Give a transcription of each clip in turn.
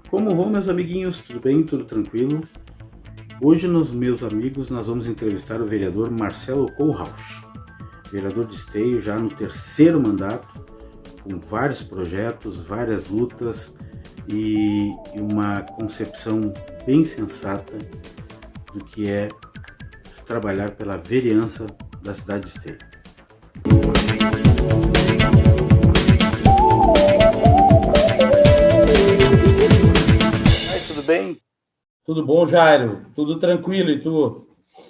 Como vão, meus amiguinhos? Tudo bem? Tudo tranquilo? Hoje, meus amigos, nós vamos entrevistar o vereador Marcelo Kohlrausch, vereador de Esteio, já no terceiro mandato, com vários projetos, várias lutas e uma concepção bem sensata do que é trabalhar pela vereança da cidade de Esteio. Tudo bem? Tudo bom, Jairo? Tudo tranquilo, e tu?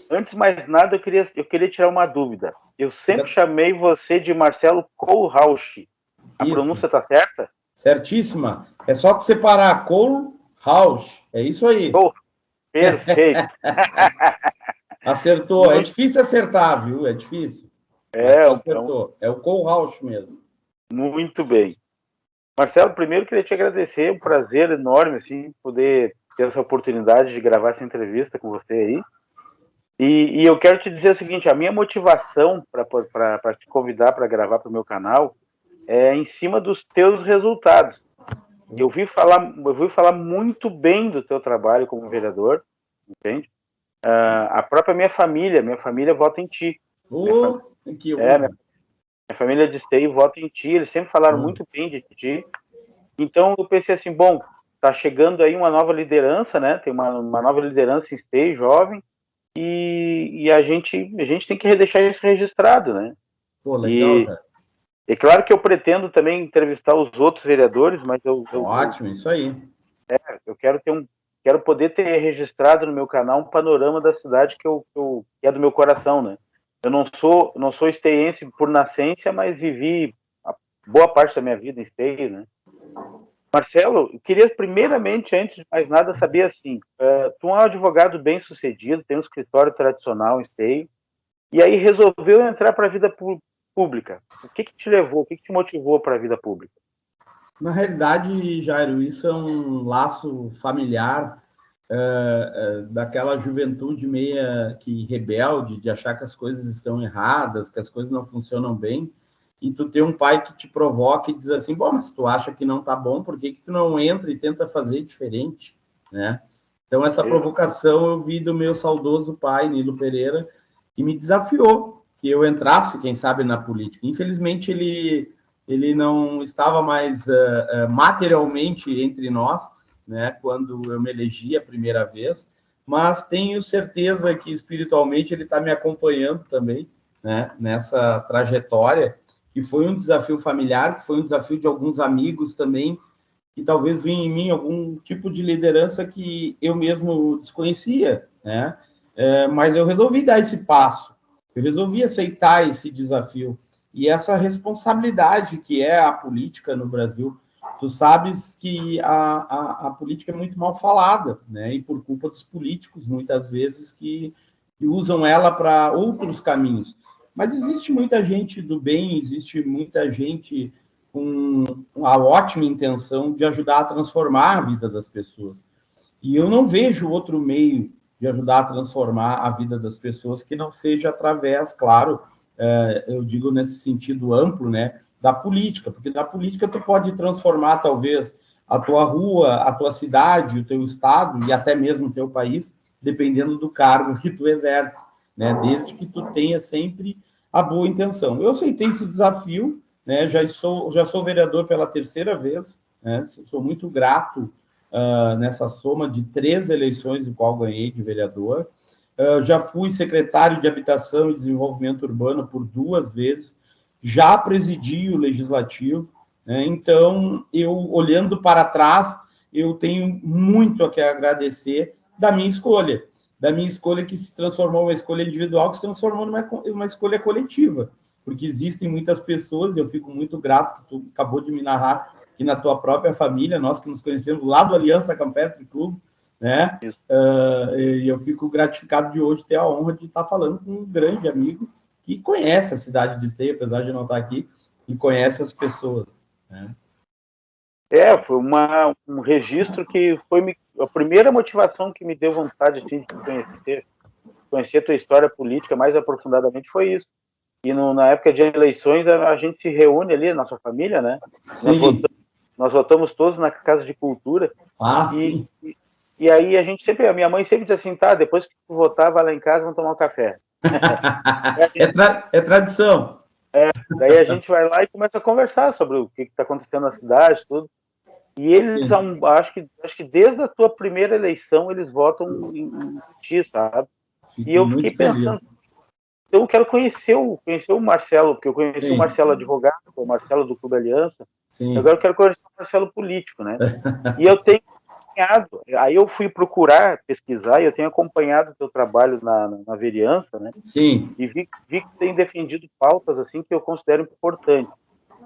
Antes de mais nada, eu queria tirar uma dúvida. Eu sempre chamei você de Marcelo Kohlrausch. A pronúncia tá certa? Certíssima. É só tu separar Kohlrausch. É isso aí. Oh, perfeito. Acertou. É difícil acertar, viu? É difícil. Mas tu acertou. É o Kohlrausch mesmo. Muito bem. Marcelo, primeiro queria te agradecer, um prazer enorme assim, poder ter essa oportunidade de gravar essa entrevista com você aí. E eu quero te dizer o seguinte, a minha motivação para te convidar para gravar para o meu canal é em cima dos teus resultados. Eu ouvi falar muito bem do teu trabalho como vereador, entende? A própria minha família vota em ti. Que honra. Minha família de Esteio vota em ti, eles sempre falaram muito bem de ti. Então eu pensei assim, bom, tá chegando aí uma nova liderança, né? Tem uma nova liderança em Esteio, jovem, e a gente tem que deixar isso registrado, né? Pô, legal, Zé. É claro que eu pretendo também entrevistar os outros vereadores, mas Ótimo, isso aí. eu quero poder ter registrado no meu canal um panorama da cidade que é do meu coração, né? Eu não sou esteiense por nascença, mas vivi a boa parte da minha vida em Esteio, né? Marcelo, eu queria primeiramente, antes de mais nada, saber assim, tu é um advogado bem sucedido, tem um escritório tradicional em Esteio, e aí resolveu entrar para a vida pública. O que te levou, o que te motivou para a vida pública? Na realidade, Jairo, isso é um laço familiar daquela juventude meia que rebelde, de achar que as coisas estão erradas, que as coisas não funcionam bem, e tu ter um pai que te provoca e diz assim, bom, mas tu acha que não tá bom, por que tu não entra e tenta fazer diferente, né? Então, essa provocação eu vi do meu saudoso pai, Nilo Pereira, que me desafiou que eu entrasse, quem sabe, na política. Infelizmente, ele não estava mais materialmente entre nós, né, quando eu me elegi a primeira vez, mas tenho certeza que espiritualmente ele está me acompanhando também, né, nessa trajetória, que foi um desafio familiar, que foi um desafio de alguns amigos também, que talvez vinha em mim algum tipo de liderança que eu mesmo desconhecia, né, mas eu resolvi dar esse passo, eu resolvi aceitar esse desafio, e essa responsabilidade que é a política no Brasil. Tu sabes que a política é muito mal falada, né? E por culpa dos políticos, muitas vezes, que usam ela para outros caminhos. Mas existe muita gente do bem, existe muita gente com a ótima intenção de ajudar a transformar a vida das pessoas. E eu não vejo outro meio de ajudar a transformar a vida das pessoas que não seja através, claro, eu digo nesse sentido amplo, né, da política, porque da política tu pode transformar, talvez, a tua rua, a tua cidade, o teu estado e até mesmo o teu país, dependendo do cargo que tu exerce, né, desde que tu tenha sempre a boa intenção. Eu aceitei esse desafio, né, já sou vereador pela terceira vez, né, sou muito grato nessa soma de 3 eleições em qual ganhei de vereador. Já fui secretário de Habitação e Desenvolvimento Urbano por 2 vezes, já presidi o Legislativo, né? Então, eu, olhando para trás, eu tenho muito a que agradecer da minha escolha que se transformou uma escolha individual, que se transformou numa escolha coletiva, porque existem muitas pessoas, e eu fico muito grato que tu acabou de me narrar, que na tua própria família, nós que nos conhecemos lá do Aliança Campestre Clube, né? E eu fico gratificado de hoje ter a honra de estar falando com um grande amigo que conhece a cidade de Esteio, apesar de não estar aqui, e conhece as pessoas, né? Foi um registro que foi a primeira motivação que me deu vontade assim, de conhecer a tua história política mais aprofundadamente foi isso. E na época de eleições, a gente se reúne ali, a nossa família, né? Sim. nós votamos todos na Casa de Cultura. Sim. E aí a minha mãe sempre diz assim, tá, depois que tu votar, vai lá em casa, vamos tomar um café. É tradição. Daí a gente vai lá e começa a conversar sobre o que está acontecendo na cidade, tudo. E eles, acho que desde a tua primeira eleição, eles votam em ti, sabe? Fico e eu muito fiquei pensando, feliz. eu quero conhecer o Marcelo, porque eu conheci Sim. o Marcelo advogado, o Marcelo do Clube Aliança, Sim. agora eu quero conhecer o Marcelo político, né? E eu tenho acompanhado, aí eu fui procurar, pesquisar, e eu tenho acompanhado o teu trabalho na vereança, né? Sim. E vi que tem defendido pautas assim que eu considero importantes.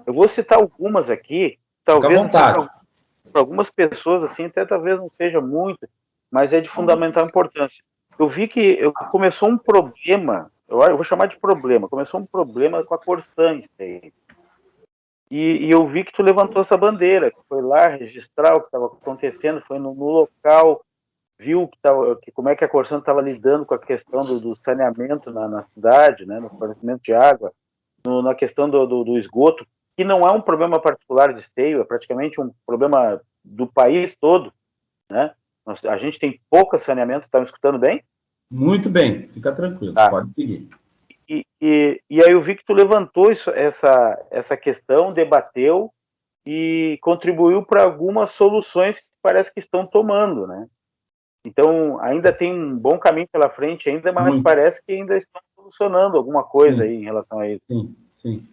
Eu vou citar algumas aqui, talvez assim, para algumas pessoas assim, até talvez não seja muito, mas é de fundamental importância. Eu vi que começou um problema, eu vou chamar de problema, começou um problema com a Corsã State. E eu vi que tu levantou essa bandeira, que foi lá registrar o que estava acontecendo, foi no local, viu como é que a Corsã estava lidando com a questão do saneamento na cidade, né, no fornecimento de água, na questão do esgoto, que não é um problema particular de Esteio, é praticamente um problema do país todo, né? A gente tem pouco saneamento, tá me escutando bem? Muito bem, fica tranquilo, pode seguir. E aí eu vi que tu levantou essa questão, debateu e contribuiu para algumas soluções que parece que estão tomando, né? Então, ainda tem um bom caminho pela frente ainda, mas parece que ainda estão solucionando alguma coisa aí em relação a isso. Sim.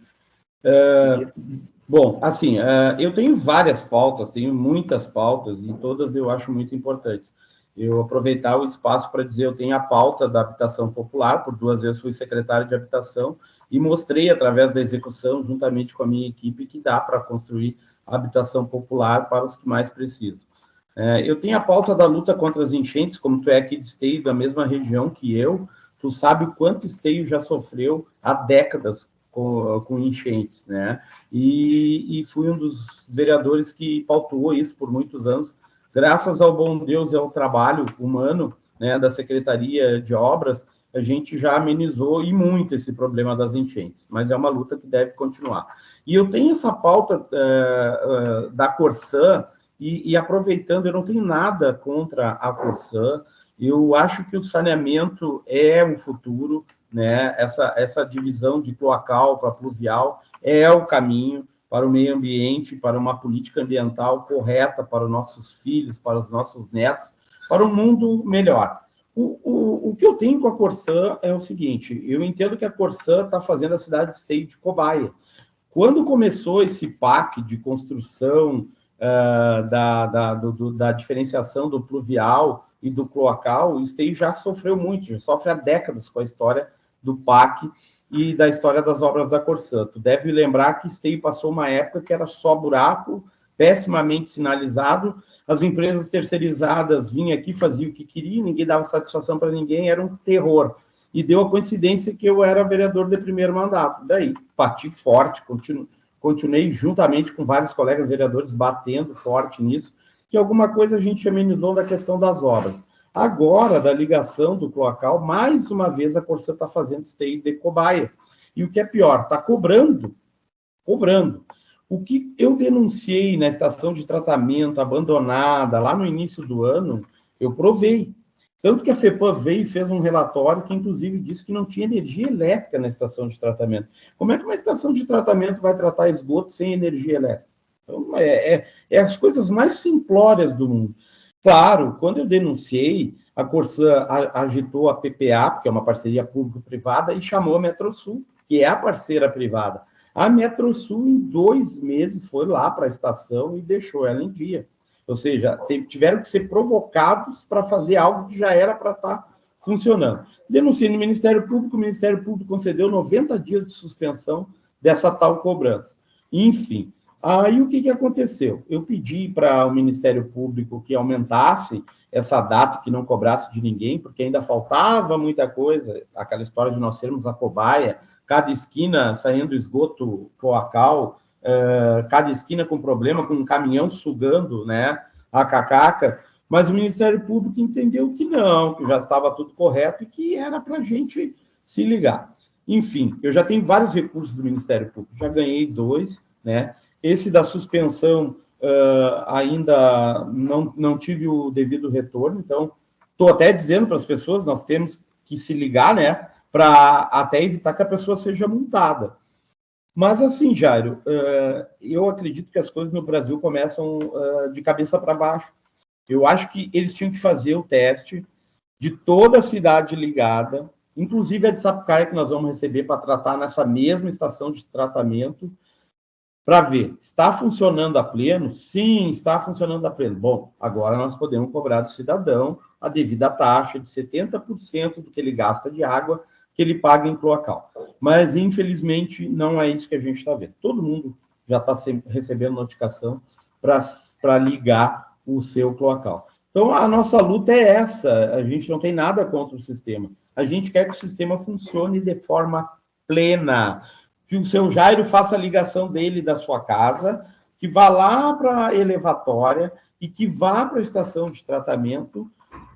Bom, assim, eu tenho várias pautas, tenho muitas pautas, e todas eu acho muito importantes. Eu aproveitar o espaço para dizer, eu tenho a pauta da habitação popular, por 2 vezes fui secretário de habitação, e mostrei, através da execução, juntamente com a minha equipe, que dá para construir a habitação popular para os que mais precisam. Eu tenho a pauta da luta contra as enchentes, como tu é aqui de Esteio, da mesma região que eu, tu sabe o quanto Esteio já sofreu há décadas com enchentes, né? E fui um dos vereadores que pautou isso por muitos anos, graças ao bom Deus e ao trabalho humano, né, da Secretaria de Obras, a gente já amenizou e muito esse problema das enchentes, mas é uma luta que deve continuar. E eu tenho essa pauta da Corsã, e aproveitando, eu não tenho nada contra a Corsã, eu acho que o saneamento é o futuro, né? Essa divisão de cloacal para pluvial é o caminho para o meio ambiente, para uma política ambiental correta para os nossos filhos, para os nossos netos, para um mundo melhor. O que eu tenho com a Corsã é o seguinte, eu entendo que a Corsã está fazendo a cidade de Esteio de cobaia. Quando começou esse PAC de construção da diferenciação do pluvial e do cloacal, o Esteio já sofreu muito, já sofre há décadas com a história do PAC e da história das obras da Corsã. Tu deve lembrar que Esteio passou uma época que era só buraco, pessimamente sinalizado, as empresas terceirizadas vinham aqui, faziam o que queriam, ninguém dava satisfação para ninguém, era um terror. E deu a coincidência que eu era vereador de primeiro mandato. Daí, bati forte, continuei juntamente com vários colegas vereadores batendo forte nisso, que alguma coisa a gente amenizou da questão das obras. Agora, da ligação do cloacal, mais uma vez a Corsã está fazendo Esteio de cobaia. E o que é pior, está cobrando. O que eu denunciei na estação de tratamento abandonada lá no início do ano, eu provei. Tanto que a FEPAM veio e fez um relatório que, inclusive, disse que não tinha energia elétrica na estação de tratamento. Como é que uma estação de tratamento vai tratar esgoto sem energia elétrica? Então, é as coisas mais simplórias do mundo. Claro, quando eu denunciei, a Corsã agitou a PPA, porque é uma parceria público-privada, e chamou a Metrosul, que é a parceira privada. A Metrosul, em 2 meses, foi lá para a estação e deixou ela em dia. Ou seja, tiveram que ser provocados para fazer algo que já era para estar funcionando. Denunciei no Ministério Público, o Ministério Público concedeu 90 dias de suspensão dessa tal cobrança. Enfim, aí o que aconteceu? Eu pedi para o Ministério Público que aumentasse essa data, que não cobrasse de ninguém, porque ainda faltava muita coisa, aquela história de nós sermos a cobaia, cada esquina saindo esgoto cloacal, cada esquina com problema, com um caminhão sugando, né, a cacaca, mas o Ministério Público entendeu que não, que já estava tudo correto e que era para a gente se ligar. Enfim, eu já tenho vários recursos do Ministério Público, já ganhei 2, né, esse da suspensão ainda não tive o devido retorno, então estou até dizendo para as pessoas, nós temos que se ligar, né, para até evitar que a pessoa seja multada. Mas assim, Jairo, eu acredito que as coisas no Brasil começam de cabeça para baixo. Eu acho que eles tinham que fazer o teste de toda a cidade ligada, inclusive a de Sapucaia, que nós vamos receber para tratar nessa mesma estação de tratamento, para ver, está funcionando a pleno? Sim, está funcionando a pleno. Bom, agora nós podemos cobrar do cidadão a devida taxa de 70% do que ele gasta de água, que ele paga em cloacal. Mas, infelizmente, não é isso que a gente está vendo. Todo mundo já está recebendo notificação para ligar o seu cloacal. Então, a nossa luta é essa. A gente não tem nada contra o sistema. A gente quer que o sistema funcione de forma plena, que o seu Jairo faça a ligação dele da sua casa, que vá lá para a elevatória e que vá para a estação de tratamento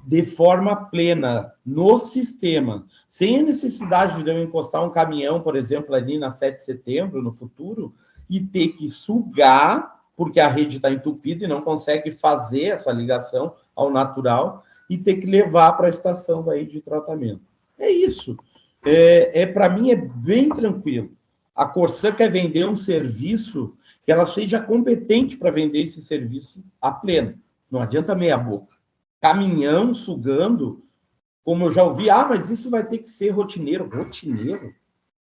de forma plena no sistema, sem a necessidade de eu encostar um caminhão, por exemplo, ali na 7 de setembro, no futuro, e ter que sugar, porque a rede está entupida e não consegue fazer essa ligação ao natural, e ter que levar para a estação daí de tratamento. É isso. Para mim, é bem tranquilo. A Corsã quer vender um serviço que ela seja competente para vender esse serviço a pleno. Não adianta meia boca. Caminhão sugando, como eu já ouvi, mas isso vai ter que ser rotineiro. Rotineiro?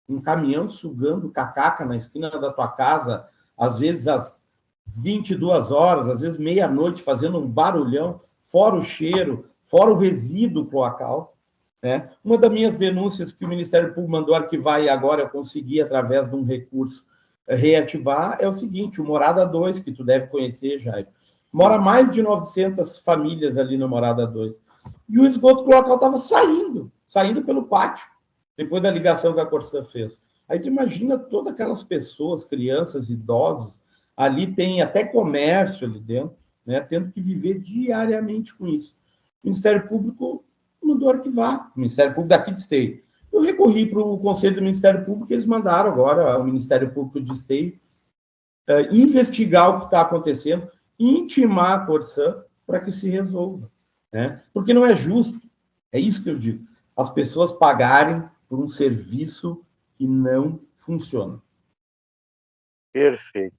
Um caminhão sugando cacaca na esquina da tua casa, às vezes às 22 horas, às vezes meia-noite, fazendo um barulhão, fora o cheiro, fora o resíduo cloacal. Né? Uma das minhas denúncias que o Ministério Público mandou arquivar e agora eu consegui, através de um recurso, reativar, é o seguinte, o Morada 2, que tu deve conhecer, Jair, mora mais de 900 famílias ali no Morada 2. E o esgoto cloacal estava saindo pelo pátio, depois da ligação que a Corsã fez. Aí tu imagina todas aquelas pessoas, crianças, idosos, ali tem até comércio ali dentro, né, tendo que viver diariamente com isso. O Ministério Público mandou arquivar, o Ministério Público daqui de Esteio. Eu recorri para o Conselho do Ministério Público, eles mandaram agora ao Ministério Público de Esteio investigar o que está acontecendo, intimar a Corsã para que se resolva. Né? Porque não é justo, é isso que eu digo, as pessoas pagarem por um serviço que não funciona. Perfeito.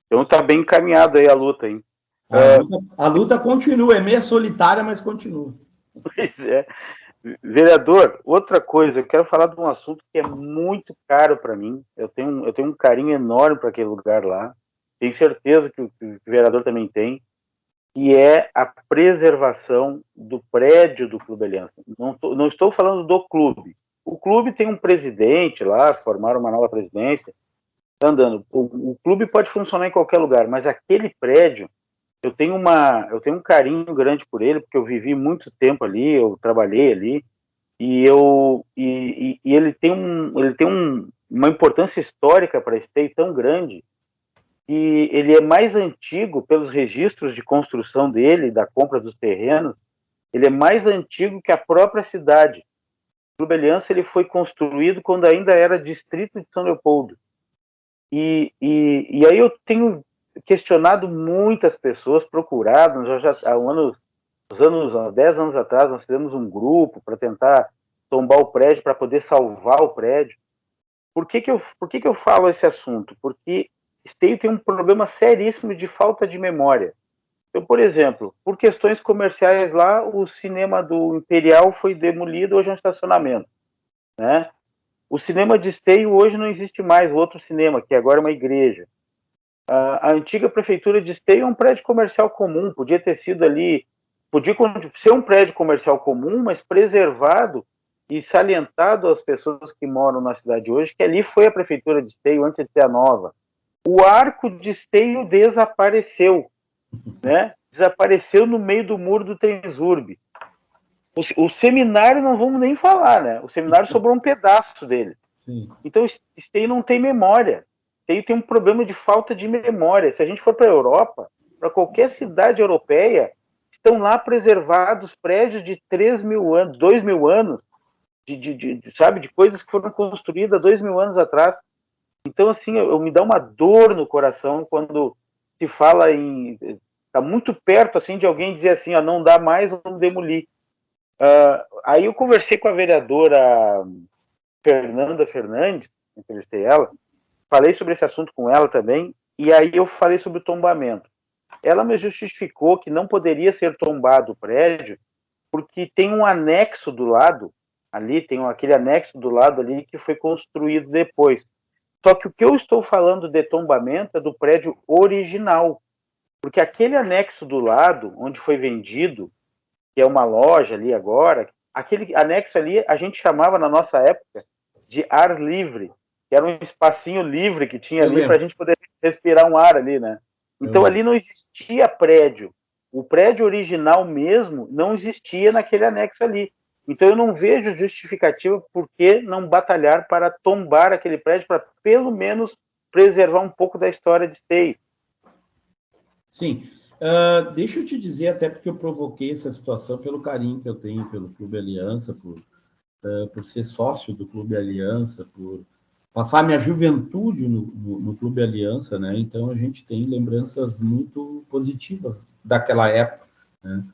Então está bem encaminhada aí a luta, hein? A luta continua, é meio solitária, mas continua. Pois é. Vereador, outra coisa, eu quero falar de um assunto que é muito caro para mim. Eu tenho um carinho enorme para aquele lugar lá. Tenho certeza que o vereador também tem, que é a preservação do prédio do Clube Aliança. Não estou falando do clube. O clube tem um presidente lá, formaram uma nova presidência, está andando. O clube pode funcionar em qualquer lugar, mas aquele prédio, eu tenho um carinho grande por ele, porque eu vivi muito tempo ali, eu trabalhei ali, e ele tem uma importância histórica para Esteio tão grande, que ele é mais antigo pelos registros de construção dele, da compra dos terrenos, ele é mais antigo que a própria cidade. O Clube Aliança ele foi construído quando ainda era distrito de São Leopoldo. E aí eu tenho questionado muitas pessoas, procurado, há 10 anos atrás, nós fizemos um grupo para tentar tombar o prédio, para poder salvar o prédio. Por que eu falo esse assunto? Porque Esteio tem um problema seríssimo de falta de memória. Então, por exemplo, por questões comerciais lá, o cinema do Imperial foi demolido, hoje é um estacionamento. Né? O cinema de Esteio hoje não existe mais, o outro cinema, que agora é uma igreja. A antiga prefeitura de Esteio é um prédio comercial comum, podia ter sido ali, podia ser um prédio comercial comum, mas preservado e salientado às pessoas que moram na cidade hoje, que ali foi a prefeitura de Esteio antes de ser a nova. O arco de Esteio desapareceu, né? Desapareceu no meio do muro do Transurb. O seminário não vamos nem falar, né? O seminário sobrou um pedaço dele. Sim. Então, Esteio não tem memória. Esteio tem um problema de falta de memória. Se a gente for para a Europa, para qualquer cidade europeia, estão lá preservados prédios de 3.000 anos, 2.000 anos, de coisas que foram construídas 2.000 anos atrás. Então, assim, me dá uma dor no coração quando se fala em... Está muito perto, assim, de alguém dizer assim, ó, não dá mais, vamos demolir. Aí eu conversei com a vereadora Fernanda Fernandes, entrevistei ela, falei sobre esse assunto com ela também, e aí eu falei sobre o tombamento. Ela me justificou que não poderia ser tombado o prédio, porque tem um anexo do lado, ali, tem aquele anexo do lado ali que foi construído depois. Só que o que eu estou falando de tombamento é do prédio original, porque aquele anexo do lado, onde foi vendido, que é uma loja ali agora, aquele anexo ali a gente chamava na nossa época de ar livre, que era um espacinho livre que tinha ali para a gente poder respirar um ar ali, né? Então ali não existia prédio. O prédio original mesmo não existia naquele anexo ali. Então eu não vejo justificativa por que não batalhar para tombar aquele prédio, para pelo menos preservar um pouco da história de Esteio. Sim. Deixa eu te dizer, até porque eu provoquei essa situação pelo carinho que eu tenho pelo Clube Aliança, por ser sócio do Clube Aliança, por passar minha juventude no Clube Aliança, né? Então a gente tem lembranças muito positivas daquela época, né?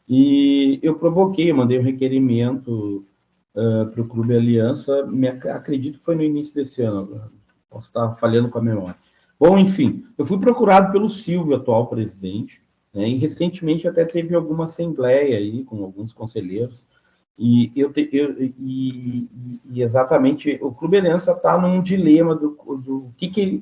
E eu provoquei, mandei um requerimento para o Clube Aliança, acredito que foi no início desse ano, posso estar falhando com a memória. Bom, enfim, eu fui procurado pelo Silvio, atual presidente, né, e recentemente até teve alguma assembleia aí com alguns conselheiros, e exatamente o Clube Aliança está num dilema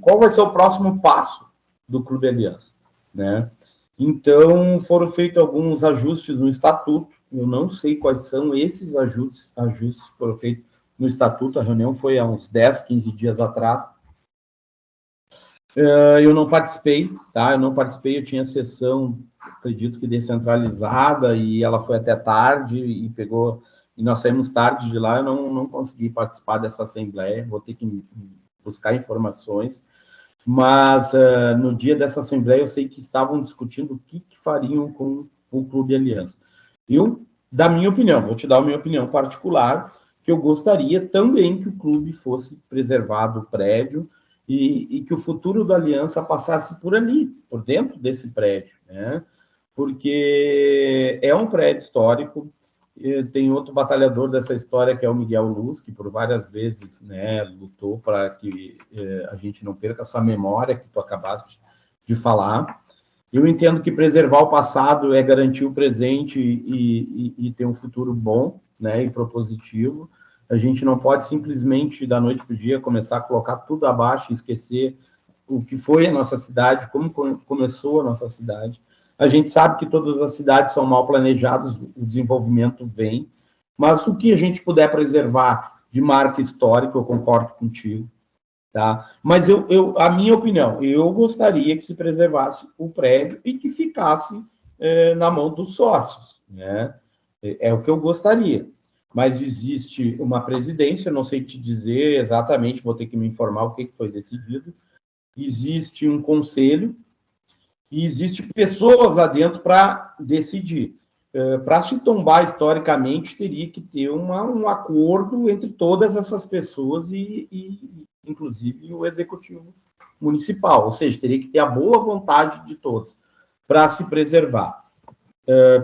qual vai ser o próximo passo do Clube Aliança, né? Então, foram feitos alguns ajustes no estatuto, eu não sei quais são esses ajustes que foram feitos no estatuto, a reunião foi há uns 10, 15 dias atrás. Eu não participei, tá? Eu tinha sessão, acredito que descentralizada, e ela foi até tarde, e nós saímos tarde de lá, eu não consegui participar dessa assembleia, vou ter que buscar informações, mas no dia dessa assembleia eu sei que estavam discutindo o que fariam com o Clube Aliança. Da minha opinião, vou te dar a minha opinião particular, que eu gostaria também que o clube fosse preservado, o prédio, e que o futuro da Aliança passasse por ali, por dentro desse prédio, né? Porque é um prédio histórico. Tem outro batalhador dessa história, que é o Miguel Luz, que por várias vezes, né, lutou para que a gente não perca essa memória que tu acabaste de falar. Eu entendo que preservar o passado é garantir o presente e ter um futuro bom, né, e propositivo. A gente não pode simplesmente, da noite para o dia, começar a colocar tudo abaixo e esquecer o que foi a nossa cidade, como começou a nossa cidade. A gente sabe que todas as cidades são mal planejadas, o desenvolvimento vem, mas o que a gente puder preservar de marca histórica, eu concordo contigo, tá? Mas a minha opinião, eu gostaria que se preservasse o prédio e que ficasse na mão dos sócios, né? É o que eu gostaria. Mas existe uma presidência, não sei te dizer exatamente, vou ter que me informar o que foi decidido. Existe um conselho e existe pessoas lá dentro para decidir. Para se tombar historicamente, teria que ter um acordo entre todas essas pessoas e inclusive o executivo municipal, ou seja, teria que ter a boa vontade de todos para se preservar.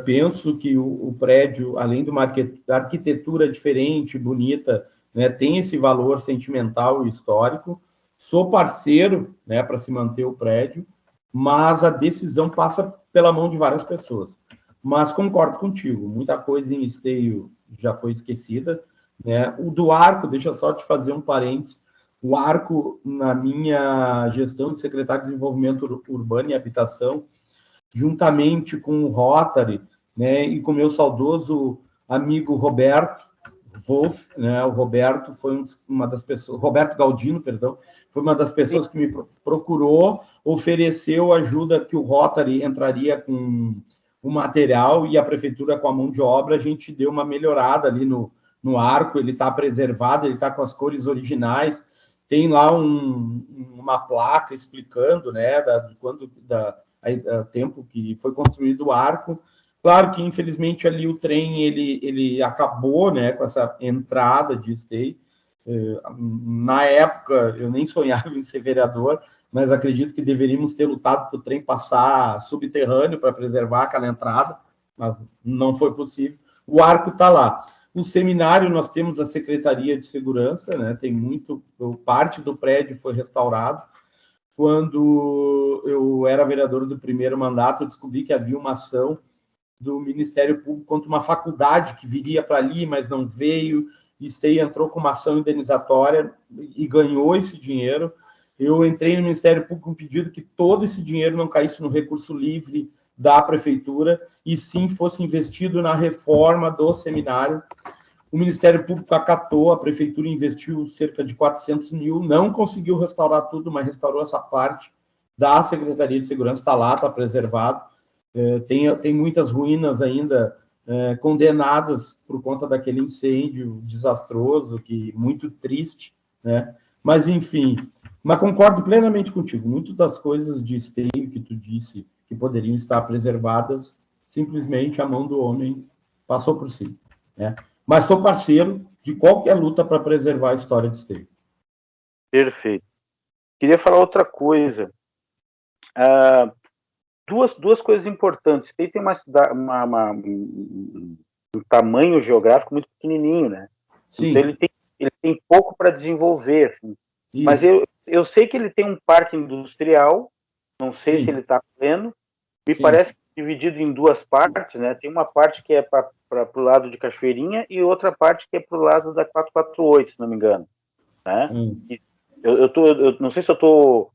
Penso que o prédio, além de uma arquitetura diferente, bonita, né, tem esse valor sentimental e histórico. Sou parceiro, né, para se manter o prédio, mas a decisão passa pela mão de várias pessoas. Mas concordo contigo, muita coisa em Esteio já foi esquecida, né? O do Arco, deixa eu só te fazer um parênteses, o Arco, na minha gestão de secretário de Desenvolvimento Urbano e Habitação, juntamente com o Rotary, né, e com o meu saudoso amigo Roberto Wolff, né, o Roberto foi uma das pessoas, Roberto Galdino, perdão, foi uma das pessoas que me procurou, ofereceu ajuda, que o Rotary entraria com o material e a prefeitura com a mão de obra. A gente deu uma melhorada ali no arco, ele está preservado, ele está com as cores originais, tem lá uma placa explicando, né, tempo que foi construído o arco. Claro que, infelizmente, ali o trem ele acabou, né, com essa entrada de Esteio. Na época, eu nem sonhava em ser vereador, mas acredito que deveríamos ter lutado para o trem passar subterrâneo para preservar aquela entrada, mas não foi possível. O arco está lá. O seminário, nós temos a Secretaria de Segurança, né? Tem muito, parte do prédio foi restaurado. Quando eu era vereador do primeiro mandato, eu descobri que havia uma ação do Ministério Público contra uma faculdade que viria para ali, mas não veio. Esteio entrou com uma ação indenizatória e ganhou esse dinheiro. Eu entrei no Ministério Público com um pedido que todo esse dinheiro não caísse no recurso livre da prefeitura e sim fosse investido na reforma do seminário. O Ministério Público acatou, a prefeitura investiu cerca de 400 mil, não conseguiu restaurar tudo, mas restaurou essa parte da Secretaria de Segurança, está lá, está preservado. Tem muitas ruínas ainda condenadas por conta daquele incêndio desastroso, muito triste, né? Mas, enfim, mas concordo plenamente contigo. Muitas das coisas de Esteio que tu disse que poderiam estar preservadas, simplesmente a mão do homem passou por cima, né? Mas sou parceiro de qualquer luta para preservar a história de Esteio. Perfeito. Queria falar outra coisa. Duas coisas importantes. Esteio tem um tamanho geográfico muito pequenininho, né? Sim. Então ele tem pouco para desenvolver, assim. Mas eu sei que ele tem um parque industrial, não sei se ele está pleno, me parece que é dividido em duas partes, né? Tem uma parte que é para o lado de Cachoeirinha e outra parte que é para o lado da 448, se não me engano, né? Eu não sei se eu estou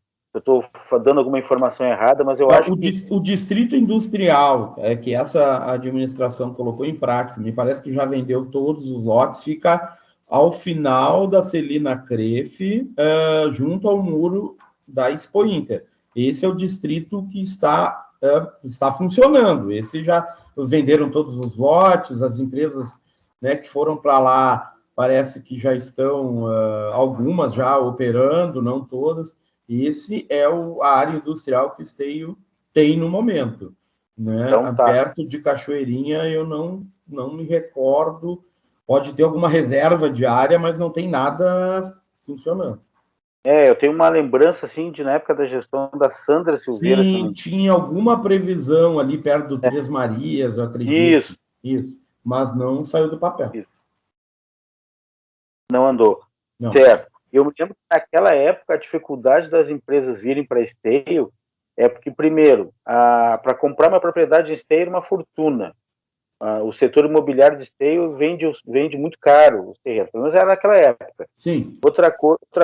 dando alguma informação errada, mas eu acho que... O distrito industrial, que essa administração colocou em prática, me parece que já vendeu todos os lotes, fica ao final da Celina Crefe, junto ao muro da Expo Inter. Esse é o distrito que está funcionando. Esse já venderam todos os lotes, as empresas, né, que foram para lá, parece que já estão, algumas já operando, não todas. Esse é a área industrial que o Esteio tem no momento, né? Então, perto de Cachoeirinha, eu não me recordo. Pode ter alguma reserva de área, mas não tem nada funcionando. Eu tenho uma lembrança, assim, de na época da gestão da Sandra Silveira. Sim, tinha alguma previsão ali perto do Três Marias, eu acredito. Isso. Mas não saiu do papel. Isso. Não andou. Não. Certo. Eu me lembro que naquela época a dificuldade das empresas virem para Esteio é porque, primeiro, para comprar uma propriedade em Esteio era uma fortuna. O setor imobiliário de Esteio vende muito caro os terrenos, pelo menos era naquela época. Sim. Outra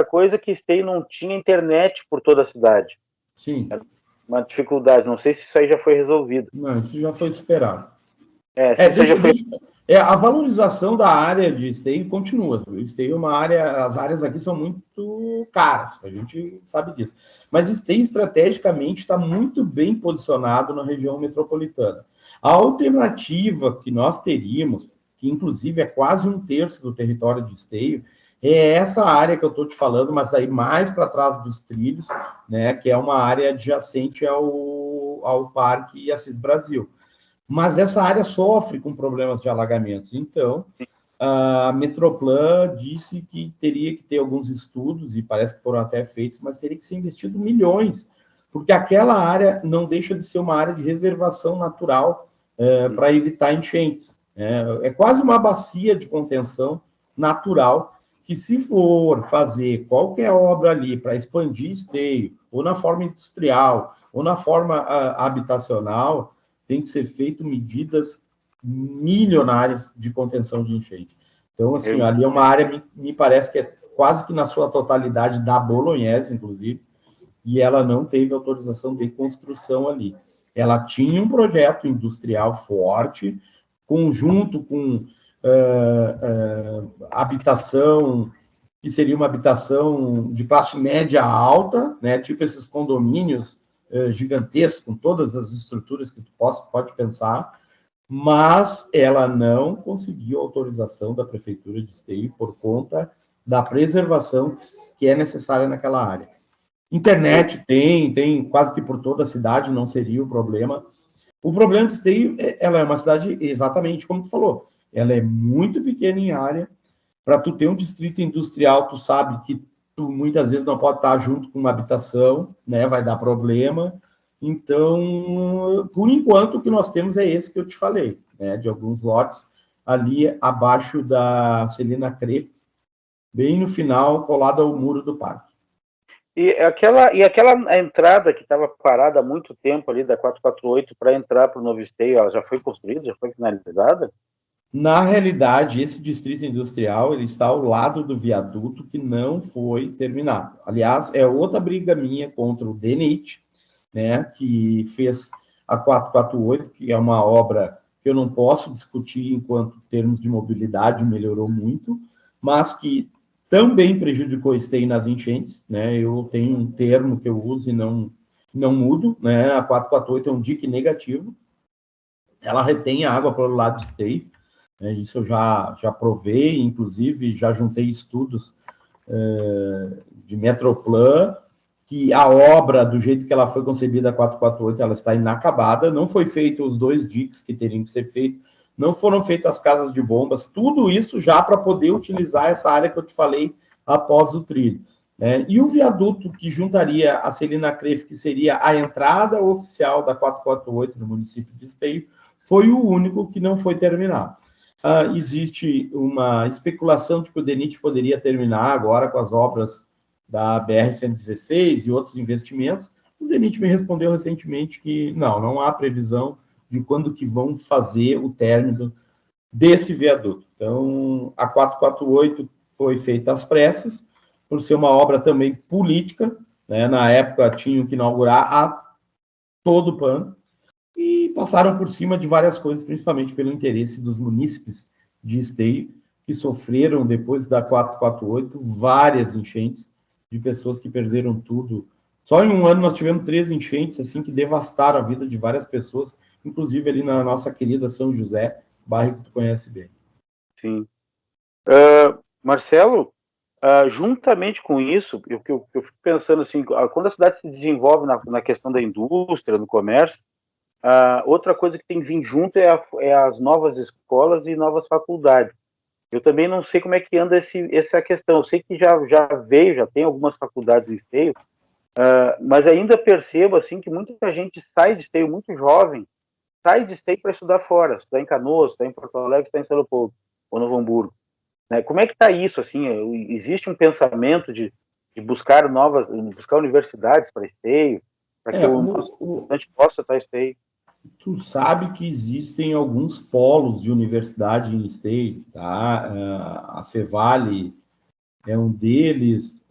coisa é que Esteio não tinha internet por toda a cidade. Sim. Era uma dificuldade, não sei se isso aí já foi resolvido. Não, isso já foi esperado. A valorização da área de Esteio continua. Esteio é uma área, as áreas aqui são muito caras, a gente sabe disso. Mas Esteio estrategicamente está muito bem posicionado na região metropolitana. A alternativa que nós teríamos, que inclusive é quase 1/3 do território de Esteio, é essa área que eu estou te falando, mas aí mais para trás dos trilhos, né, que é uma área adjacente ao Parque Assis Brasil. Mas essa área sofre com problemas de alagamentos. Então, a Metroplan disse que teria que ter alguns estudos, e parece que foram até feitos, mas teria que ser investido milhões, porque aquela área não deixa de ser uma área de reservação natural para evitar enchentes. É quase uma bacia de contenção natural, que se for fazer qualquer obra ali para expandir Esteio, ou na forma industrial, ou na forma habitacional, tem que ser feito medidas milionárias de contenção de enchente. Então, assim, ali é uma área, me parece que é quase que na sua totalidade da Bolognese, inclusive, e ela não teve autorização de construção ali. Ela tinha um projeto industrial forte, conjunto com habitação, que seria uma habitação de classe média alta, né, tipo esses condomínios gigantesco, com todas as estruturas que tu pode pensar, mas ela não conseguiu autorização da Prefeitura de Esteio por conta da preservação que é necessária naquela área. Internet tem quase que por toda a cidade, não seria o problema. O problema de Esteio, ela é uma cidade exatamente como tu falou, ela é muito pequena em área. Para tu ter um distrito industrial, tu sabe que tu muitas vezes não pode estar junto com uma habitação, né? Vai dar problema. Então, por enquanto, o que nós temos é esse que eu te falei, né? De alguns lotes ali abaixo da Celina Crefe, bem no final, colado ao muro do parque. E aquela entrada que estava parada há muito tempo ali, da 448, para entrar para o Novo Esteio, ela já foi construída, já foi finalizada? Na realidade, esse distrito industrial ele está ao lado do viaduto que não foi terminado. Aliás, é outra briga minha contra o DENIT, né, que fez a 448, que é uma obra que eu não posso discutir enquanto termos de mobilidade melhorou muito, mas que também prejudicou o esteio nas enchentes, né? Eu tenho um termo que eu uso e não mudo, né? A 448 é um dique negativo, ela retém a água pelo lado do esteio, né? Isso eu já provei, inclusive já juntei estudos de Metroplan, que a obra, do jeito que ela foi concebida, a 448, ela está inacabada, não foi feito os 2 diques que teriam que ser feitos, não foram feitas as casas de bombas, tudo isso já para poder utilizar essa área que eu te falei após o trilho, né? E o viaduto que juntaria a Celina Crefe, que seria a entrada oficial da 448 no município de Esteio, foi o único que não foi terminado. Existe uma especulação de que o DENIT poderia terminar agora com as obras da BR-116 e outros investimentos. O DENIT me respondeu recentemente que não há previsão de quando que vão fazer o término desse viaduto. Então, a 448 foi feita às pressas, por ser uma obra também política, né? Na época tinham que inaugurar a todo pano, e passaram por cima de várias coisas, principalmente pelo interesse dos munícipes de Esteio, que sofreram, depois da 448, várias enchentes, de pessoas que perderam tudo. Só em um ano nós tivemos 3 enchentes, assim, que devastaram a vida de várias pessoas, inclusive ali na nossa querida São José, bairro que tu conhece bem. Sim. Marcelo, juntamente com isso, eu fico pensando assim, quando a cidade se desenvolve na questão da indústria, no comércio, outra coisa que tem que vir junto é as novas escolas e novas faculdades. Eu também não sei como é que anda essa questão. Eu sei que já tem algumas faculdades em Esteio, mas ainda percebo assim que muita gente sai de Esteio muito jovem, sai de Esteio para estudar fora, estudar em Canoas, estudar em Porto Alegre, estudar em São Leopoldo ou Novo Hamburgo. Né? Como é que está isso? Assim, existe um pensamento de buscar universidades para Esteio, para que o estudante possa estar em Esteio? Tu sabe que existem alguns polos de universidade em Esteio, tá? A Fevale é um deles,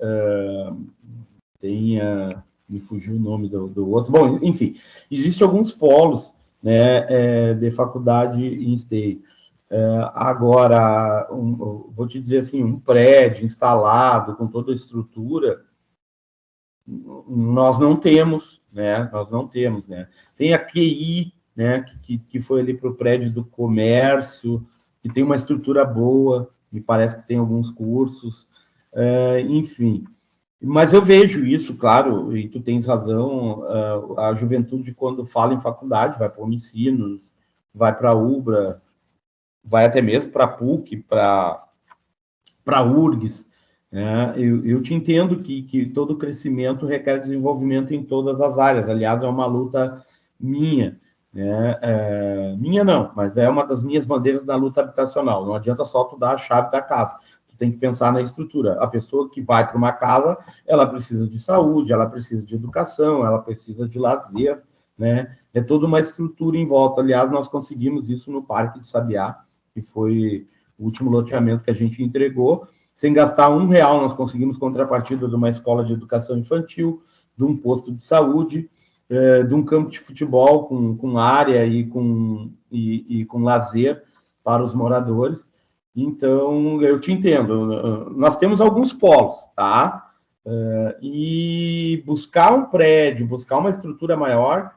me fugiu o nome do outro. Bom, enfim, existem alguns polos, né, de faculdade em Esteio. Agora, vou te dizer assim, um prédio instalado com toda a estrutura, nós não temos, né? Tem a QI, né? Que foi ali para o prédio do comércio, que tem uma estrutura boa, me parece que tem alguns cursos, enfim. Mas eu vejo isso, claro, e tu tens razão, a juventude, quando fala em faculdade, vai para Unicinos, vai para a UBRA, vai até mesmo para a PUC, para a URGS, né? Eu te entendo que todo crescimento requer desenvolvimento em todas as áreas. Aliás, é uma luta minha, né? Minha não, mas é uma das minhas bandeiras na luta habitacional. Não adianta só tu dar a chave da casa. Tu tem que pensar na estrutura. A pessoa que vai para uma casa, ela precisa de saúde, ela precisa de educação, ela precisa de lazer, né? É toda uma estrutura em volta. Aliás, nós conseguimos isso no Parque de Sabiá, que foi o último loteamento que a gente entregou. Sem gastar R$1, nós conseguimos contrapartida de uma escola de educação infantil, de um posto de saúde, de um campo de futebol com área e com lazer para os moradores. Então, eu te entendo. Nós temos alguns polos, tá? E buscar um prédio, buscar uma estrutura maior,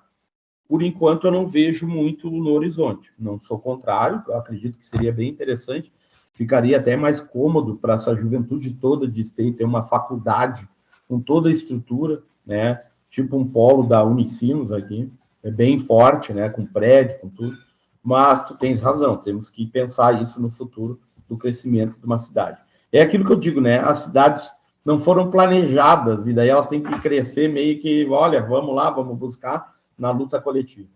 por enquanto eu não vejo muito no horizonte. Não sou contrário, eu acredito que seria bem interessante, ficaria até mais cômodo para essa juventude toda de Esteio ter uma faculdade com toda a estrutura, né? Tipo um polo da Unicinos aqui, é bem forte, né? Com prédio, com tudo. Mas tu tens razão, temos que pensar isso no futuro do crescimento de uma cidade. É aquilo que eu digo, né? As cidades não foram planejadas, e daí elas têm que crescer meio que, olha, vamos lá, vamos buscar na luta coletiva.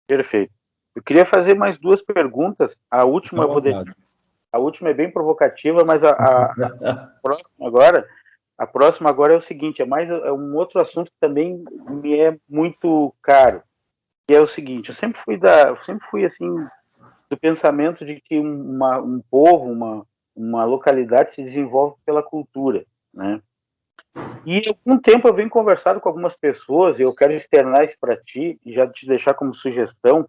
Perfeito. Eu queria fazer mais 2 perguntas. A última eu vou deixar, a última é bem provocativa, mas a próxima agora é o seguinte, é um outro assunto que também me é muito caro, que é o seguinte, eu sempre fui assim do pensamento de que um povo, uma localidade se desenvolve pela cultura, né? E há algum tempo eu venho conversado com algumas pessoas, e eu quero externar isso para ti, e já te deixar como sugestão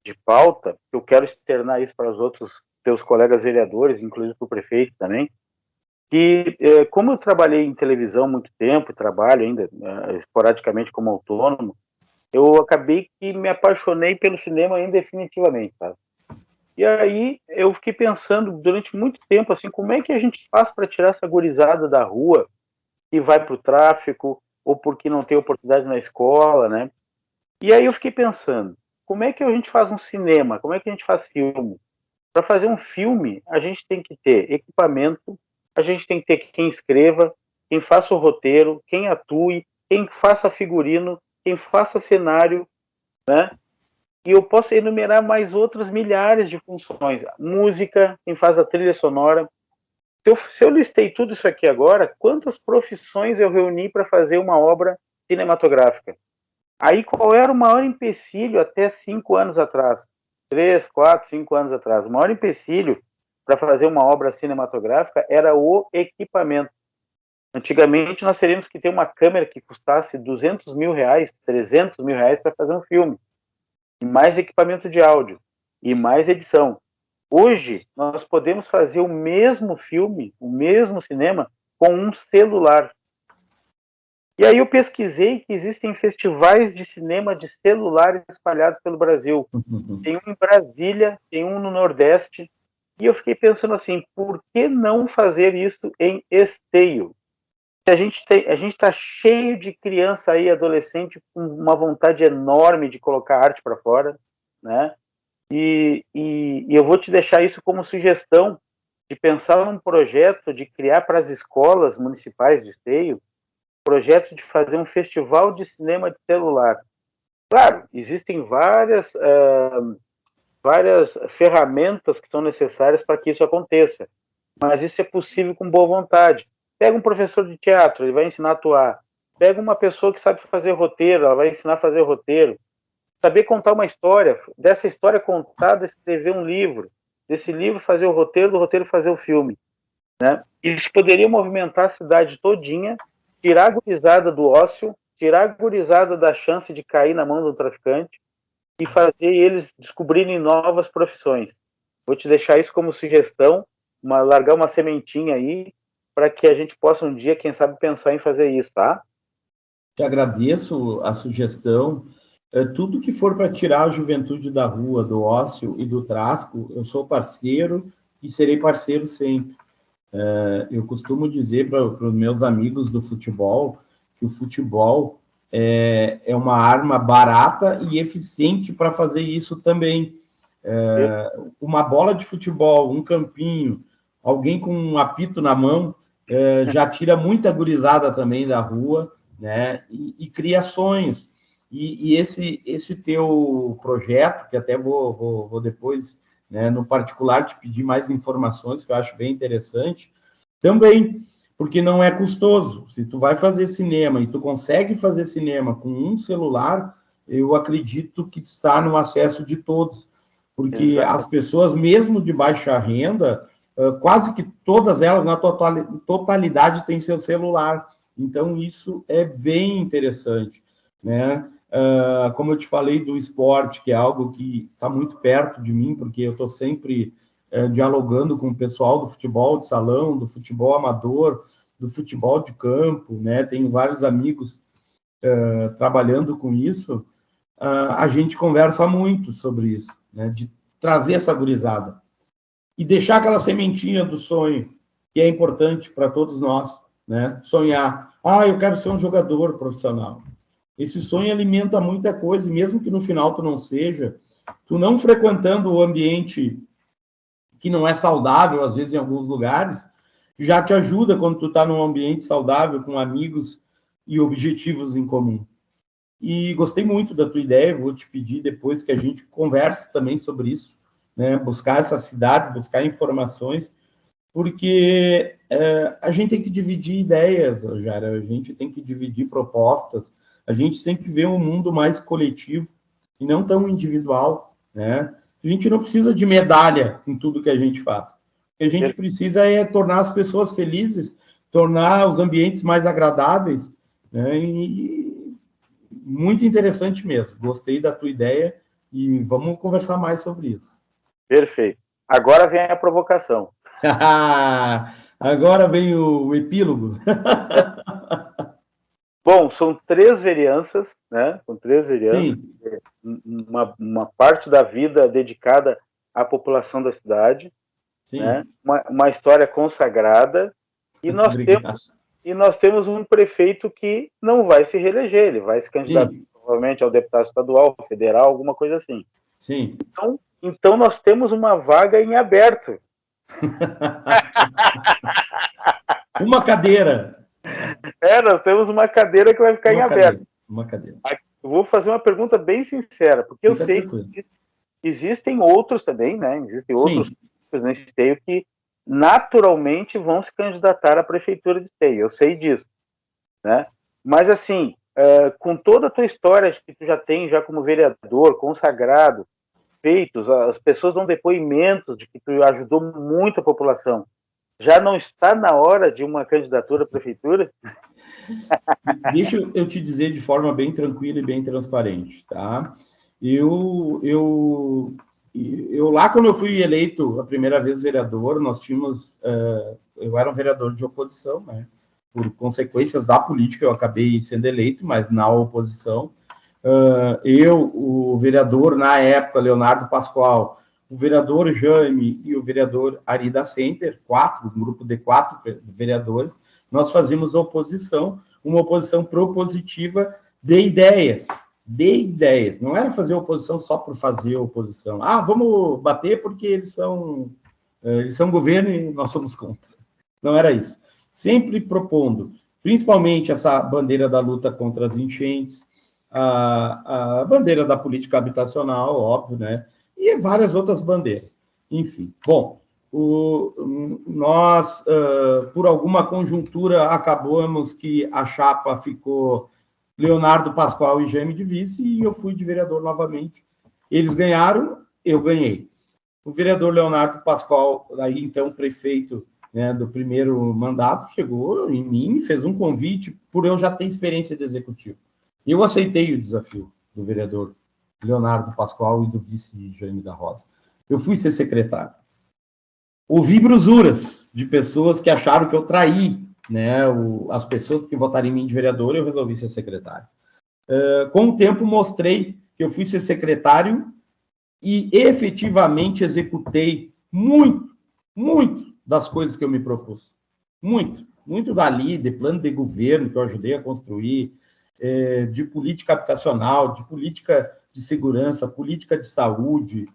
de pauta, eu quero externar isso para os outros teus colegas vereadores, inclusive para o prefeito também, que como eu trabalhei em televisão há muito tempo, trabalho ainda esporadicamente como autônomo, eu acabei que me apaixonei pelo cinema definitivamente, sabe? E aí eu fiquei pensando durante muito tempo assim, como é que a gente faz para tirar essa gurizada da rua que vai para o tráfico ou porque não tem oportunidade na escola, né? E aí eu fiquei pensando, como é que a gente faz um cinema? Como é que a gente faz filme? Para fazer um filme, a gente tem que ter equipamento, a gente tem que ter quem escreva, quem faça o roteiro, quem atue, quem faça figurino, quem faça cenário, né? E eu posso enumerar mais outras milhares de funções. Música, quem faz a trilha sonora. Se eu listei tudo isso aqui agora, quantas profissões eu reuni para fazer uma obra cinematográfica? Aí qual era o maior empecilho até 5 anos atrás? 3, 4, 5 anos atrás. O maior empecilho para fazer uma obra cinematográfica era o equipamento. Antigamente nós teríamos que ter uma câmera que custasse R$200.000, R$300.000 para fazer um filme. E mais equipamento de áudio. E mais edição. Hoje, nós podemos fazer o mesmo filme, o mesmo cinema, com um celular. E aí eu pesquisei que existem festivais de cinema de celular espalhados pelo Brasil. Tem um em Brasília, tem um no Nordeste. E eu fiquei pensando assim, por que não fazer isso em Esteio? A gente está cheio de criança aí, adolescente, com uma vontade enorme de colocar arte para fora, né? E eu vou te deixar isso como sugestão de pensar num projeto de criar para as escolas municipais de Esteio, projeto de fazer um festival de cinema de celular. Claro, existem várias ferramentas que são necessárias para que isso aconteça, mas isso é possível com boa vontade. Pega um professor de teatro, ele vai ensinar a atuar. Pega uma pessoa que sabe fazer roteiro, ela vai ensinar a fazer roteiro. Saber contar uma história, dessa história contada, escrever um livro, desse livro fazer o roteiro, do roteiro fazer o filme, né? Isso poderia movimentar a cidade todinha, tirar a gurizada do ócio, tirar a gurizada da chance de cair na mão do traficante e fazer eles descobrirem novas profissões. Vou te deixar isso como sugestão, largar uma sementinha aí, para que a gente possa um dia, quem sabe, pensar em fazer isso, tá? Te agradeço a sugestão. Tudo que for para tirar a juventude da rua, do ócio e do tráfico, eu sou parceiro e serei parceiro sempre. Eu costumo dizer para os meus amigos do futebol que o futebol é uma arma barata e eficiente para fazer isso também. Uma bola de futebol, um campinho, alguém com um apito na mão, já tira muita gurizada também da rua, né? E cria sonhos. E esse teu projeto, que até vou depois, né, no particular, te pedir mais informações, que eu acho bem interessante, também, porque não é custoso. Se tu vai fazer cinema e tu consegue fazer cinema com um celular, eu acredito que está no acesso de todos, porque as pessoas, mesmo de baixa renda, quase que todas elas, na totalidade, têm seu celular. Então, isso é bem interessante, né? Como eu te falei do esporte, que é algo que está muito perto de mim, porque eu estou sempre dialogando com o pessoal do futebol de salão, do futebol amador, do futebol de campo, né? Tenho vários amigos trabalhando com isso. A gente conversa muito sobre isso, né? De trazer essa gurizada e deixar aquela sementinha do sonho, que é importante para todos nós, né? Sonhar. Eu quero ser um jogador profissional. Esse sonho alimenta muita coisa, e mesmo que no final tu não seja, tu não frequentando o ambiente que não é saudável, às vezes, em alguns lugares, já te ajuda quando tu está num ambiente saudável, com amigos e objetivos em comum. E gostei muito da tua ideia, vou te pedir depois que a gente converse também sobre isso, né? Buscar essas cidades, buscar informações, porque a gente tem que dividir ideias, Jara, a gente tem que dividir propostas, a gente tem que ver um mundo mais coletivo e não tão individual, né? A gente não precisa de medalha em tudo que a gente faz. O que a gente precisa é tornar as pessoas felizes, tornar os ambientes mais agradáveis, né? E muito interessante mesmo. Gostei da tua ideia e vamos conversar mais sobre isso. Perfeito. Agora vem a provocação. Agora vem o epílogo. Bom, são 3 vereanças, né? São 3 vereanças. Uma parte da vida dedicada à população da cidade, né? Uma história consagrada, e nós temos um prefeito que não vai se reeleger, ele vai se candidatar provavelmente ao deputado estadual, federal, alguma coisa assim. Sim. Então nós temos uma vaga em aberto. Uma cadeira. Nós temos uma cadeira que vai ficar em aberto. Uma cadeira. Eu vou fazer uma pergunta bem sincera, porque eu sei que existem outros também, né? Existem outros nesse Esteio que naturalmente vão se candidatar à prefeitura de Esteio. Eu sei disso, né? Mas assim, com toda a tua história que tu já tem já como vereador, consagrado, feitos, as pessoas dão depoimentos de que tu ajudou muito a população. Já não está na hora de uma candidatura à prefeitura? Deixa eu te dizer de forma bem tranquila e bem transparente, tá? Eu lá, quando eu fui eleito a primeira vez vereador, nós tínhamos... eu era um vereador de oposição, né? Por consequências da política, eu acabei sendo eleito, mas na oposição. O vereador, na época, Leonardo Pascoal, o vereador Jaime e o vereador Ari da Center, um grupo de 4 vereadores, nós fazíamos oposição, uma oposição propositiva de ideias, não era fazer oposição só por fazer oposição. Vamos bater porque eles são governo e nós somos contra. Não era isso. Sempre propondo, principalmente essa bandeira da luta contra as enchentes, a bandeira da política habitacional, óbvio, né? E várias outras bandeiras. Enfim, bom, nós, por alguma conjuntura, acabamos que a chapa ficou Leonardo Pascoal e Jaime de vice, e eu fui de vereador novamente. Eles ganharam, eu ganhei. O vereador Leonardo Pascoal, aí então prefeito, né, do primeiro mandato, chegou em mim e fez um convite por eu já ter experiência de executivo. Eu aceitei o desafio do vereador Leonardo Pascoal e do vice Jaime da Rosa. Eu fui ser secretário. Ouvi brusuras de pessoas que acharam que eu traí, né, as pessoas que votaram em mim de vereador, eu resolvi ser secretário. Com o tempo, mostrei que eu fui ser secretário e efetivamente executei muito das coisas que eu me propus. Muito dali, de plano de governo que eu ajudei a construir, de política habitacional, de política de segurança, política de saúde,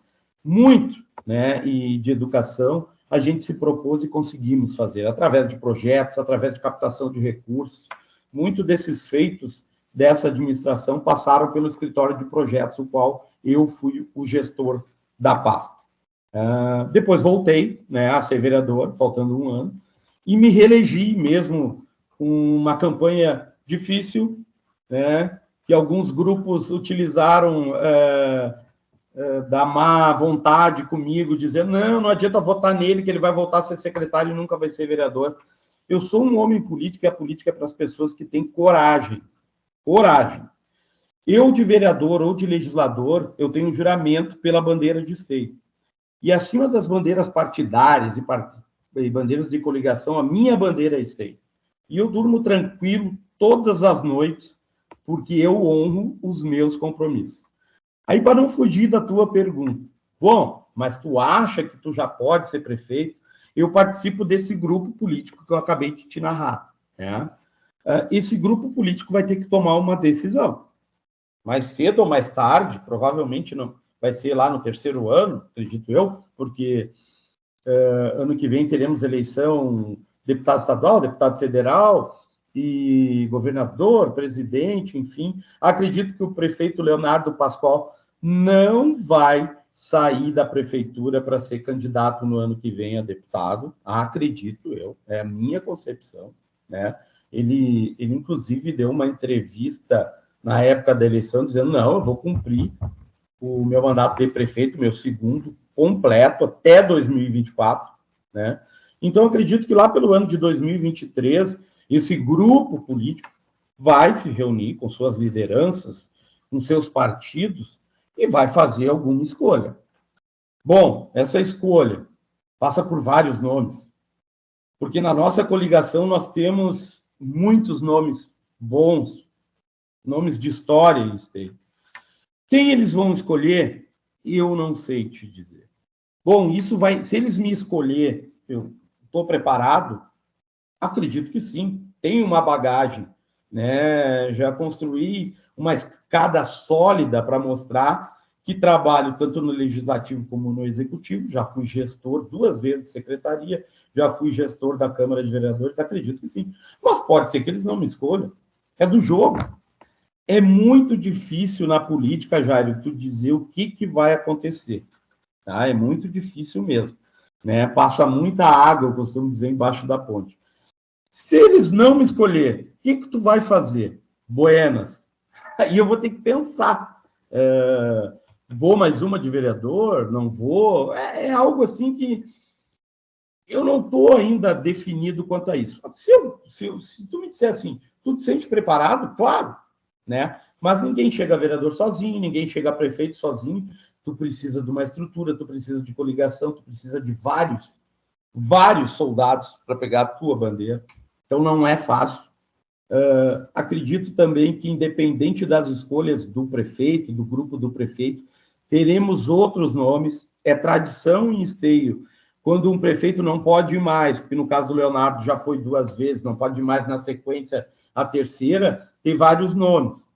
muito, né, e de educação, a gente se propôs e conseguimos fazer, através de projetos, através de captação de recursos. Muito desses feitos dessa administração passaram pelo escritório de projetos, o qual eu fui o gestor da pasta. Depois voltei, né, a ser vereador, faltando 1 ano, e me reelegi mesmo com uma campanha difícil, né, que alguns grupos utilizaram da má vontade comigo, dizendo, não adianta votar nele, que ele vai voltar a ser secretário e nunca vai ser vereador. Eu sou um homem político, e a política é para as pessoas que têm coragem. Eu, de vereador ou de legislador, eu tenho um juramento pela bandeira de esteio. E acima das bandeiras partidárias e bandeiras de coligação, a minha bandeira é esteio. E eu durmo tranquilo todas as noites, porque eu honro os meus compromissos. Aí, para não fugir da tua pergunta, bom, mas tu acha que tu já pode ser prefeito? Eu participo desse grupo político que eu acabei de te narrar, né? Esse grupo político vai ter que tomar uma decisão. Mais cedo ou mais tarde, provavelmente não vai ser lá no 3º ano, acredito eu, porque ano que vem teremos eleição deputado estadual, deputado federal e governador, presidente, enfim. Acredito que o prefeito Leonardo Pascoal não vai sair da prefeitura para ser candidato no ano que vem a deputado, acredito eu, é a minha concepção, né? Ele inclusive, deu uma entrevista na época da eleição, dizendo, não, eu vou cumprir o meu mandato de prefeito, meu segundo, completo, até 2024, né? Então, acredito que lá pelo ano de 2023, esse grupo político vai se reunir com suas lideranças, com seus partidos, e vai fazer alguma escolha. Bom, essa escolha passa por vários nomes, porque na nossa coligação nós temos muitos nomes bons, nomes de história, Esteio. Quem eles vão escolher, eu não sei te dizer. Bom, isso vai, se eles me escolher, eu estou preparado? Acredito que sim. Tenho uma bagagem, né? Já construí uma escada sólida para mostrar que trabalho tanto no legislativo como no executivo. Já fui gestor 2 vezes de secretaria, já fui gestor da Câmara de Vereadores, acredito que sim. Mas pode ser que eles não me escolham. É do jogo. É muito difícil na política, Jairo, tu dizer o que vai acontecer. Tá? É muito difícil mesmo. Né? Passa muita água, eu costumo dizer, embaixo da ponte. Se eles não me escolher, o que tu vai fazer? Buenas. Aí eu vou ter que pensar. Vou mais uma de vereador? Não vou? É algo assim que eu não estou ainda definido quanto a isso. Se tu me disser assim, tu te sente preparado? Claro. Né? Mas ninguém chega a vereador sozinho, ninguém chega a prefeito sozinho. Tu precisa de uma estrutura, tu precisa de coligação, tu precisa de vários soldados para pegar a tua bandeira. Então, não é fácil. Acredito também que, independente das escolhas do prefeito, do grupo do prefeito, teremos outros nomes. É tradição em Esteio, quando um prefeito não pode ir mais, porque no caso do Leonardo já foi 2 vezes, não pode ir mais na sequência a terceira, tem vários nomes.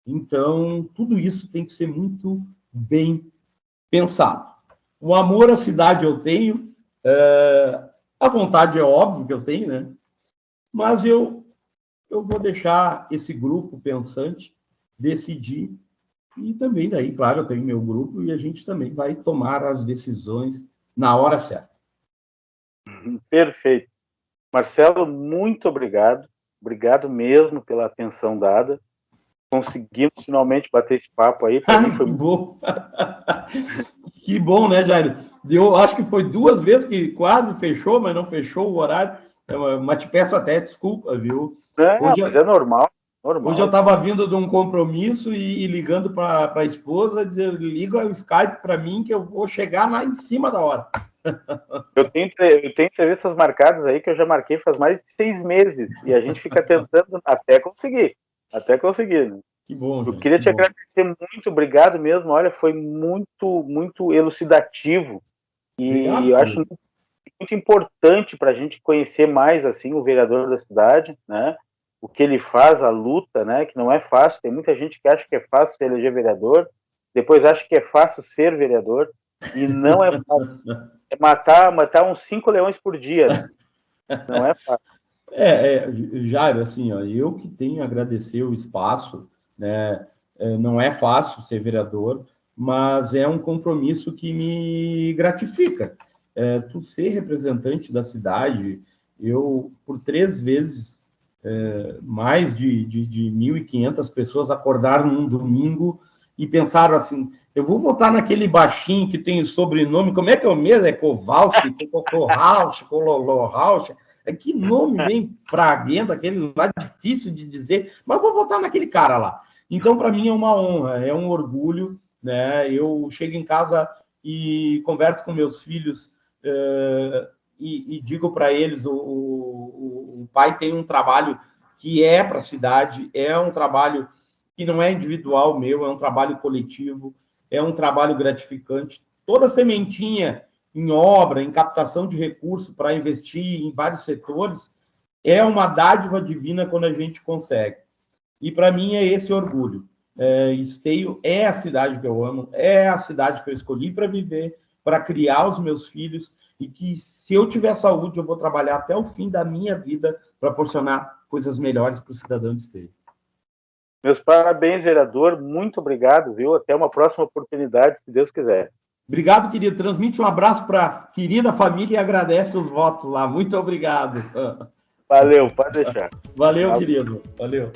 Então, tudo isso tem que ser muito bem pensado. O amor à cidade eu tenho, a vontade é óbvio que eu tenho, né? Mas eu vou deixar esse grupo pensante decidir, e também daí, claro, eu tenho meu grupo, e a gente também vai tomar as decisões na hora certa. Perfeito. Marcelo, muito obrigado. Obrigado mesmo pela atenção dada. Conseguimos finalmente bater esse papo aí. Para mim foi que bom. Que bom, né, Jair? Eu acho que foi 2 vezes que quase fechou, mas não fechou o horário. Mas te peço até desculpa, viu? Não, mas é normal. Hoje eu estava vindo de um compromisso e ligando para a esposa, dizer, liga o Skype para mim que eu vou chegar lá em cima da hora. Eu tenho entrevistas marcadas aí que eu já marquei faz mais de 6 meses e a gente fica tentando até conseguir, né? Que bom, eu queria te agradecer muito, obrigado mesmo. Olha, foi muito elucidativo e obrigado, eu acho muito importante para a gente conhecer mais assim o vereador da cidade, né? O que ele faz, a luta, né? Que não é fácil. Tem muita gente que acha que é fácil se eleger vereador, depois acha que é fácil ser vereador e não é fácil. É matar uns 5 leões por dia, né? Não é fácil. Jairo, assim, ó, eu que tenho a agradecer o espaço, né? Não é fácil ser vereador, mas é um compromisso que me gratifica. Tu ser representante da cidade, eu, por 3 vezes, mais de 1.500 pessoas acordaram num domingo e pensaram assim, eu vou votar naquele baixinho que tem o sobrenome, como é que é o mesmo? É Kowalski, Kokohalsch, Kololorhalsch, que nome bem praguento, aquele lá difícil de dizer, mas vou votar naquele cara lá. Então, para mim, é uma honra, é um orgulho, né? Eu chego em casa e converso com meus filhos e digo para eles, o pai tem um trabalho que é para a cidade, é um trabalho que não é individual meu, é um trabalho coletivo, é um trabalho gratificante. Toda sementinha em obra, em captação de recursos para investir em vários setores, é uma dádiva divina quando a gente consegue. E para mim é esse orgulho. Esteio é a cidade que eu amo, é a cidade que eu escolhi para viver, para criar os meus filhos, e que, se eu tiver saúde, eu vou trabalhar até o fim da minha vida para proporcionar coisas melhores para o cidadão de Esteio. Meus parabéns, vereador. Muito obrigado, viu? Até uma próxima oportunidade, se Deus quiser. Obrigado, querido. Transmite um abraço para a querida família e agradece os votos lá. Muito obrigado. Valeu, pode deixar. Valeu, querido. Valeu.